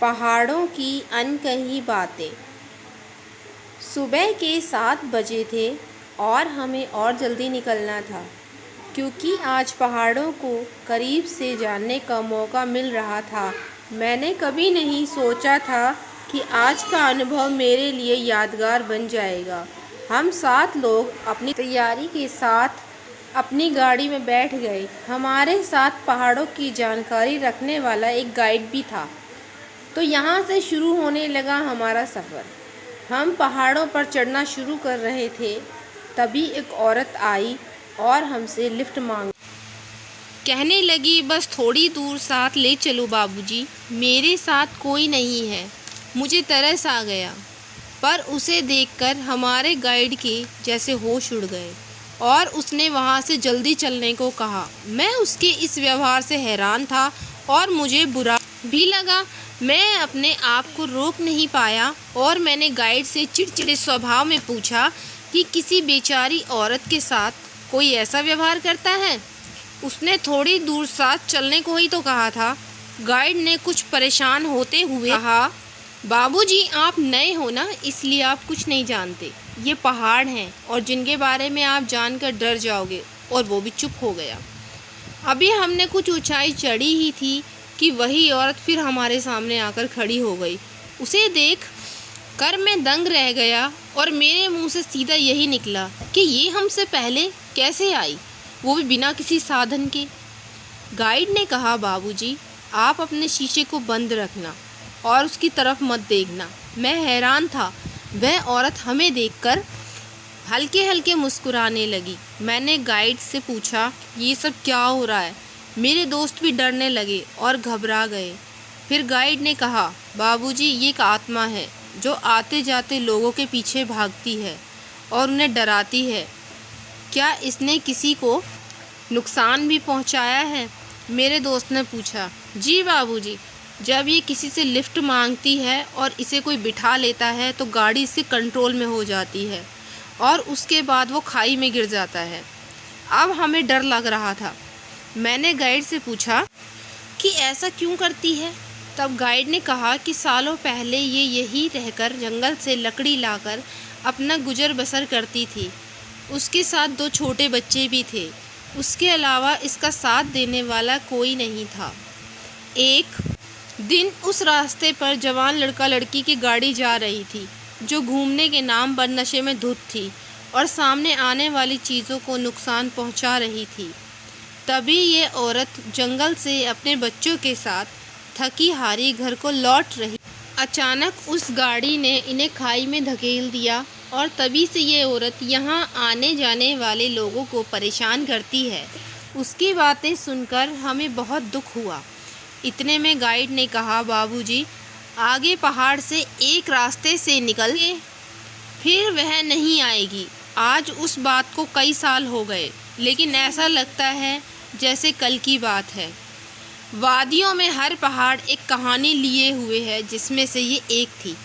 पहाड़ों की अनकही बातें। सुबह के 7 बजे थे और हमें और जल्दी निकलना था क्योंकि आज पहाड़ों को करीब से जानने का मौका मिल रहा था। मैंने कभी नहीं सोचा था कि आज का अनुभव मेरे लिए यादगार बन जाएगा। हम 7 लोग अपनी तैयारी के साथ अपनी गाड़ी में बैठ गए। हमारे साथ पहाड़ों की जानकारी रखने वाला एक गाइड भी था। तो यहाँ से शुरू होने लगा हमारा सफ़र। हम पहाड़ों पर चढ़ना शुरू कर रहे थे, तभी एक औरत आई और हमसे लिफ्ट मांगी। कहने लगी, बस थोड़ी दूर साथ ले चलो बाबूजी, मेरे साथ कोई नहीं है। मुझे तरस आ गया, पर उसे देखकर हमारे गाइड के जैसे होश उड़ गए और उसने वहाँ से जल्दी चलने को कहा। मैं उसके इस व्यवहार से हैरान था और मुझे बुरा भी लगा। मैं अपने आप को रोक नहीं पाया और मैंने गाइड से चिड़चिड़े स्वभाव में पूछा कि किसी बेचारी औरत के साथ कोई ऐसा व्यवहार करता है। उसने थोड़ी दूर साथ चलने को ही तो कहा था। गाइड ने कुछ परेशान होते हुए कहा, बाबूजी आप नए हो ना, इसलिए आप कुछ नहीं जानते। ये पहाड़ हैं और जिनके बारे में आप जानकर डर जाओगे। और वो भी चुप हो गया। अभी हमने कुछ ऊंचाई चढ़ी ही थी कि वही औरत फिर हमारे सामने आकर खड़ी हो गई। उसे देख कर मैं दंग रह गया और मेरे मुंह से सीधा यही निकला कि ये हमसे पहले कैसे आई, वो भी बिना किसी साधन के। गाइड ने कहा, बाबूजी आप अपने शीशे को बंद रखना और उसकी तरफ मत देखना। मैं हैरान था। वह औरत हमें देखकर हल्के हल्के मुस्कुराने लगी। मैंने गाइड से पूछा, ये सब क्या हो रहा है? मेरे दोस्त भी डरने लगे और घबरा गए। फिर गाइड ने कहा, बाबूजी ये एक आत्मा है जो आते जाते लोगों के पीछे भागती है और उन्हें डराती है। क्या इसने किसी को नुकसान भी पहुंचाया है? मेरे दोस्त ने पूछा। जी बाबूजी, जब ये किसी से लिफ्ट मांगती है और इसे कोई बिठा लेता है तो गाड़ी इसके कंट्रोल में हो जाती है और उसके बाद वो खाई में गिर जाता है। अब हमें डर लग रहा था। मैंने गाइड से पूछा कि ऐसा क्यों करती है? तब गाइड ने कहा कि सालों पहले ये यहीं रहकर जंगल से लकड़ी लाकर अपना गुजर बसर करती थी। उसके साथ 2 छोटे बच्चे भी थे। उसके अलावा इसका साथ देने वाला कोई नहीं था। एक दिन उस रास्ते पर जवान लड़का लड़की की गाड़ी जा रही थी जो घूमने के नाम पर नशे में धुत थी और सामने आने वाली चीज़ों को नुकसान पहुंचा रही थी। तभी ये औरत जंगल से अपने बच्चों के साथ थकी हारी घर को लौट रही। अचानक उस गाड़ी ने इन्हें खाई में धकेल दिया और तभी से ये औरत यहाँ आने जाने वाले लोगों को परेशान करती है। उसकी बातें सुनकर हमें बहुत दुख हुआ। इतने में गाइड ने कहा, बाबूजी आगे पहाड़ से एक रास्ते से निकल के फिर वह नहीं आएगी। आज उस बात को कई साल हो गए, लेकिन ऐसा लगता है जैसे कल की बात है। वादियों में हर पहाड़ एक कहानी लिए हुए है, जिसमें से ये एक थी।